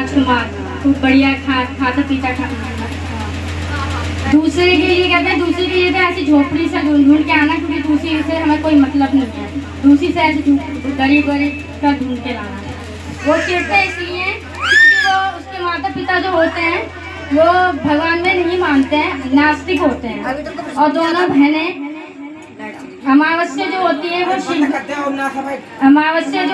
राजकुमार खूब बढ़िया खाता पीता दूसरे के लिए कहते हैं, दूसरे के लिए तो ऐसी झोपड़ी से ढूंढ के आना, क्योंकि दूसरी से हमें कोई मतलब नहीं है, दूसरी से ऐसे गरीब गरीब का ढूंढ के लाना। वो चिढ़ते इसलिए क्योंकि वो उसके माता पिता जो होते हैं वो भगवान में नहीं मानते हैं, नास्तिक होते हैं। और दोनों बहनें अमावस्या जो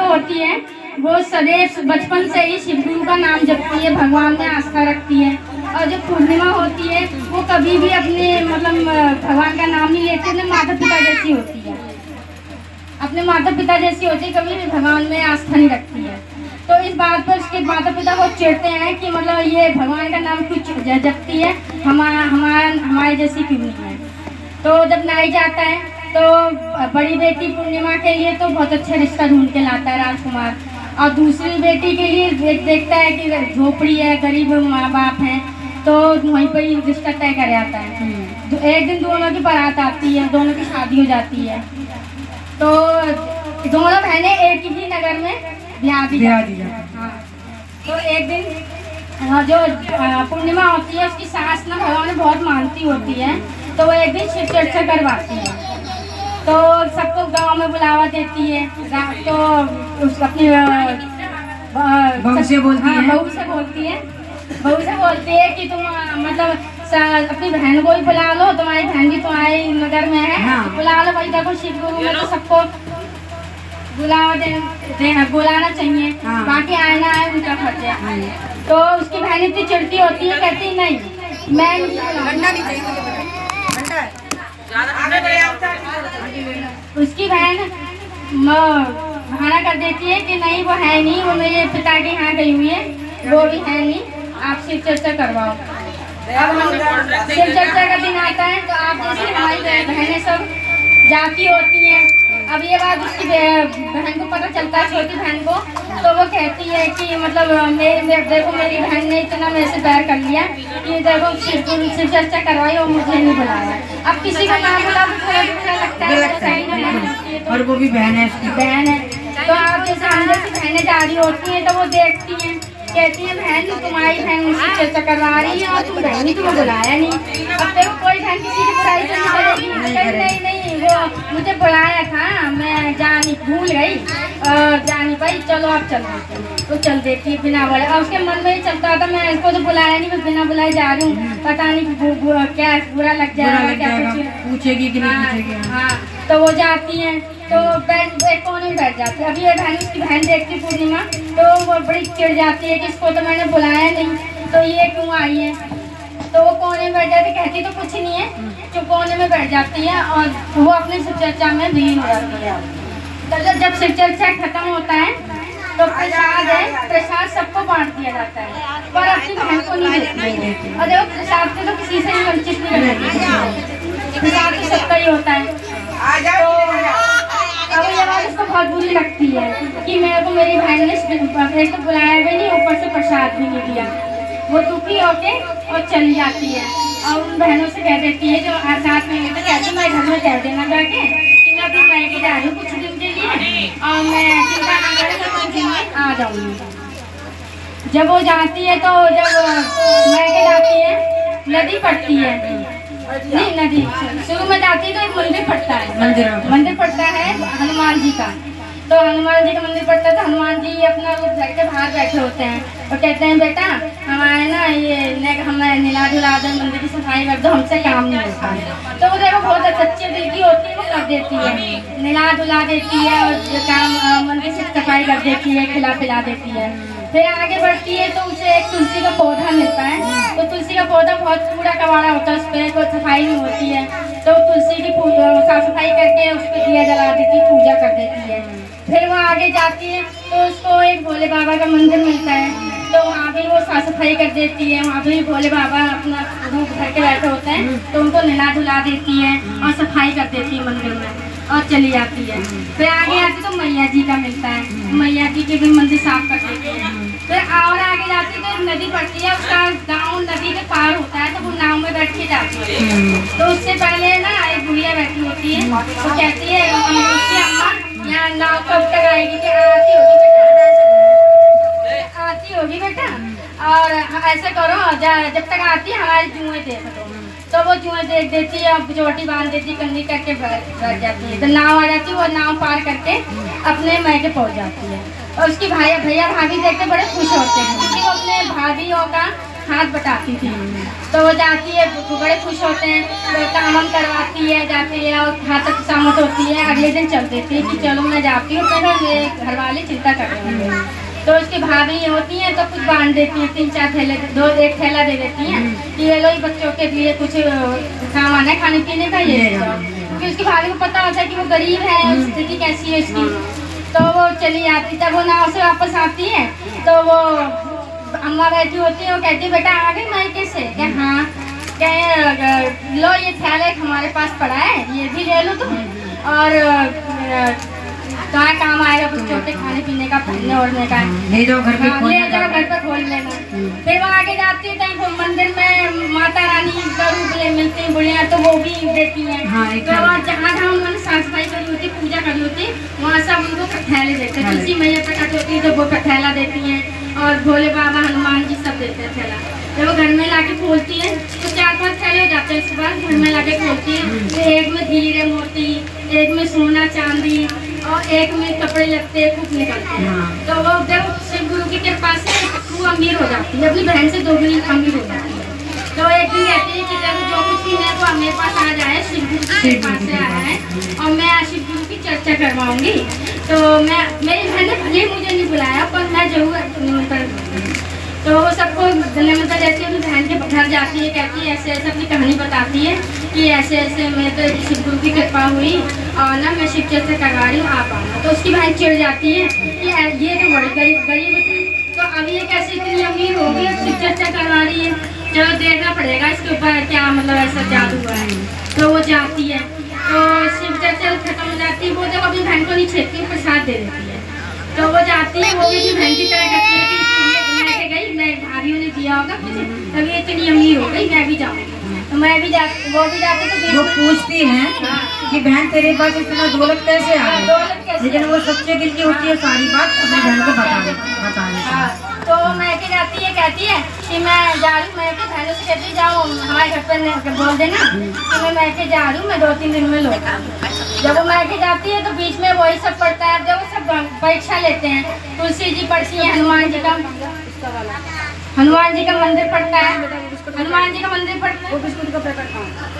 होती है वो सदैव बचपन से ही शिव गुरु का नाम जपती है, भगवान में आस्था रखती है। और जो पूर्णिमा होती है वो कभी भी अपने मतलब भगवान का नाम नहीं लेती, अपने माता पिता जैसी होती है, अपने माता पिता जैसी होती है, कभी भी भगवान में आस्था नहीं रखती है। तो इस बात पर उसके माता पिता बहुत चिढ़ते हैं कि मतलब ये भगवान का नाम क्यों जपती है, हमारे जैसी क्यों नहीं है। तो जब नाई जाता है तो बड़ी बेटी पूर्णिमा के लिए तो बहुत अच्छा रिश्ता ढूंढ के लाता है राजकुमार, और दूसरी बेटी के लिए देखता है कि झोपड़ी है, गरीब माँ बाप हैं, तो वहीं पर ही रिश्ता तय कर जाता है। तो एक दिन दोनों की बारात आती है, दोनों की शादी हो जाती है, तो दोनों बहनें एक ही नगर में ब्याह दी जाती है। हाँ, तो एक दिन जो पूर्णिमा होती है उसकी सास ना भगवान में बहुत मानती होती है, तो वो एक दिन शिव चर्चा करवाती है। तो सबको गांव में बुलावा देती है, तो उस अपनी बहू से बोलती है कि तुम मतलब अपनी बहन को ही बुला लो, तुम्हारी बहन भी तुम्हारे नगर में है। हाँ। बुला लो भाई, देखो शिव गुरु में तो सबको बुलाना चाहिए। हाँ। बाकी आना है उनका फर्ज है। हाँ। तो उसकी बहन इतनी चिढ़ती होती है, कहती नहीं मैं उसकी बहन बहाना कर देती है कि नहीं वो है नहीं, वो मेरे पिता के यहाँ गई हुई है, वो भी है नहीं, आप शिव चर्चा करवाओ। अब हम शिव चर्चा का दिन आता है तो आप जैसे हमारी बहनें सब जाती होती हैं। अब ये बात उसकी बहन को पता चलता है, छोटी बहन को, तो वो कहती है कि मतलब देखो मेरी बहन ने इतना मेरे से प्यार कर लिया कि देखो शिव चर्चा करवाई और मुझे नहीं बुलाया। अब किसी को ना बुला तो थोड़ा बुरा लगता है, और वो भी बहन है, बहन है। तो आप जैसे हम जैसी बहनें जा रही होती हैं तो वो देखती हैं, कहती है बहन तुम्हारी बहन शिव चर्चा करवा रही है और तुम बहन ही तुम्हें बुलाया नहीं। अब देखो कोई बहन किसी की बुराई तो नहीं करेगी, नहीं वो मुझे बुलाया था, मैं जानी भूल गई, जानी भाई चलो आप चलो, तो चल देती है बिना बुलाए। और उसके मन में ही चलता था मैं इसको तो बुलाया नहीं, मैं बिना बुलाए जा रही हूँ, पता नहीं क्या बुरा लग जाएगा, क्या पूछेगी कि नहीं पूछेगी। हाँ, तो वो जाती हैं तो एक कोने में बैठ जाती है। अब ये बहन उसकी बहन देखती पूर्णिमा, तो वो बड़ी चिढ़ जाती है कि इसको तो मैंने बुलाया नहीं, तो ये क्यों आई है। तो वो कोने में बैठ जाती, कहती तो कुछ नहीं है, जो कोने में बैठ जाती है और वो अपनी शिव चर्चा में लीन हो जाती है। तो जब शिव चर्चा खत्म होता है तो प्रसाद है, प्रसाद सबको बांट दिया जाता है, पर अपनी बहन को नहीं देती। और देखो प्रसाद से तो किसी से भी वंचित नहीं रहती, प्रसाद तो सबका ही होता है। तो अब ये बात उसको बहुत बुरी लगती है कि मेरे को मेरी बहन ने एक तो बुलाया भी नहीं, ऊपर से प्रसाद भी नहीं दिया। वो दुखी होके और चली जाती है और उन बहनों से कह देती है जो साथ में, तो कहती है मैं घर में कह देना जाके कि मैं अपनी मायके जा रही हूँ कुछ दिन के लिए और मैं चिंता ना करें, मैं कुछ दिन में आ जाऊँगी। जब वो जाती है तो जब मायके जाती है नदी पड़ती है, नहीं नदी शुरू में जाती है तो एक मंदिर पड़ता है, मंदिर पड़ता है हनुमान जी का। तो हनुमान जी का मंदिर पड़ता है, तो हनुमान जी अपना रूप धर के बाहर बैठे होते हैं और कहते हैं बेटा हमारे ना ये हमें निला धुला दो, मंदिर की सफाई कर दो, हमसे काम नहीं होता। तो वो देखो बहुत सच्चे दिल की होती है, वो कर देती है, निला धुला देती है और काम मंदिर से सफाई कर देती है, खिला पिला देती है। फिर आगे बढ़ती है तो उसे एक तुलसी का पौधा मिलता है, तो तुलसी का पौधा बहुत कूड़ा कबाड़ा होता है, उस पर कोई सफाई नहीं होती है, तो तुलसी की साफ सफाई करके उस पर दिया जला देती है, पूजा कर देती है। फिर वो आगे जाती है तो उसको एक भोले बाबा का मंदिर मिलता है, तो वहाँ भी वो साफ सफाई कर देती है, वहाँ भी भोले बाबा अपना रूप धर के बैठे होते हैं, तो उनको नहला धुला देती है और सफाई कर देती है मंदिर में और चली जाती है। फिर आगे आती तो मैया जी का मिलता है, मैया जी के भी मंदिर साफ कर देती है। फिर और आगे जाती तो नदी पड़ती है, उसका गाँव नदी के पार होता है, तो वो नाव में बैठ के जाती है। तो उससे पहले ना एक बुढ़िया बैठी होती है, वो कहती है उसकी अम्मा यहाँ नाव कब तक आएगी, कि आती होगी बेटा, और ऐसे करो जब तक आती है हमारी जुएं देख दो। तो वो जुएं देख देती है, अब चोटी बांध देती है, कंगी करके बैठ जाती है। तो नाव आ जाती है, वो नाव पार करके अपने मैके पहुंच जाती है। और उसकी भैया भाभी देख के बड़े खुश होते हैं, क्योंकि वो अपने भाभीयों का हाथ बटाती थी। तो वो जाती है, बड़े खुश होते हैं, तो काम वाम करवाती है, जाती है और हाथ तक सामत होती है। अगले दिन चल देती है कि चलो मैं जाती हूँ, तो मेरे घर वाले चिंता कर रहे हैं। तो उसकी भाभी होती हैं तो कुछ बांध देती हैं, 3-4 थैले, एक थैला दे देती हैं कि ये लो बच्चों के लिए कुछ सामान है खाने पीने का, ये क्योंकि उसकी भाभी को पता होता है कि वो गरीब है, स्थिति कैसी है उसकी। तो वो चली आती, जब वो नाव से वापस आती है तो वो अम्मा बैठी होती है, वो कहती है बेटा आ गई मायके से? क्या हाँ। कहे लो ये थैला हमारे पास पड़ा है, ये भी ले लो तुम, और कहाँ काम आएगा बच्चों के खाने पीने का, पहनने ओढ़ने का, ले जाओ घर पे, ले जाओ घर पे खोल लेना। फिर वो आगे जाती है तो मंदिर में माता रानी का रूप ले मिलते हैं बुढ़िया, तो वो भी देती हैं। तो जहाँ उन्होंने साफ सफाई करी होती, पूजा करी होती, वहाँ सब उनको कठैले देते हैं। तुलसी मैया प्रकट होती है तो वो कठैला देती हैं, और भोले बाबा हनुमान जी सब देते हैं थैला। जब वो घर में लाके खोलती है तो 4-5 थैले हो जाते हैं। इसके बाद घर में लाके खोलती है तो एक में हीरे मोती, एक में सोना चांदी, और एक में कपड़े लगते कुछ निकलते हैं। तो वो जब शिव गुरु की कृपा से वो अमीर हो जाती है, अपनी बहन से 2 गुनी अमीर हो जाती है। तो एक दिन कहती है कि जब जो कुछ भी है वो मेरे पास आ जाए, शिव गुरु की कृपा से आया है, और मैं आज शिव गुरु की चर्चा करवाऊंगी। तो मेरी बहन ने भले मुझे नहीं बुलाया, पर मैं जरूर निमंत्रण दूंगी। तो वो सबको निमंत्रण देती है, अपनी बहन के घर जाती है, कहती है ऐसे ऐसे अपनी कहानी बताती है कि ऐसे ऐसे मैं तो शिव गुरु की कृपा हुई और ना मैं शिव चर्चा करवा रही हूँ, आप आना। तो उसकी बहन चिढ़ जाती है कि ये तो बड़ी गरीब थी, तो अब ये कैसे इतनी अमीर हो गई, शिव चर्चा करवा रही है, चलो देखना पड़ेगा इसके ऊपर क्या मतलब ऐसा जादू हुआ है। तो वो जाती है, तो शिव चर्चा खत्म हो जाती है। वो जब अपनी बहन को नहीं छेड़ती, प्रसाद दे देती है। तो वो जाती है, वो भी अपनी बहन की तरह करती है कि गई, मैं भाभीयों ने दिया होगा मुझे, तभी इतनी अमीर हो गई, मैं भी जाऊँगी। तो मैं भी वो भी जाते तो वो पूछती हैं कि बहन तेरे पास इतना दौलत कैसे आ गई, लेकिन वो सच्चे दिल की होती है, सारी बात अपनी बहन को बता देती। तो मैं के जाती है, कहती है कि मैं जा रही हूँ, मैं के बहनों से कहती जाऊँ हमारे घर पर बोल देना कि मैं के जा रही हूँ, मैं 2-3 दिन में लौट आऊँगी। जब वो मैके जाती है तो बीच में वही सब पढ़ता है, जब वो सब परीक्षा लेते हैं, तुलसी जी पढ़ती है, हनुमान जी का मंदिर पड़ता है, हनुमान जी का मंदिर पड़ता है।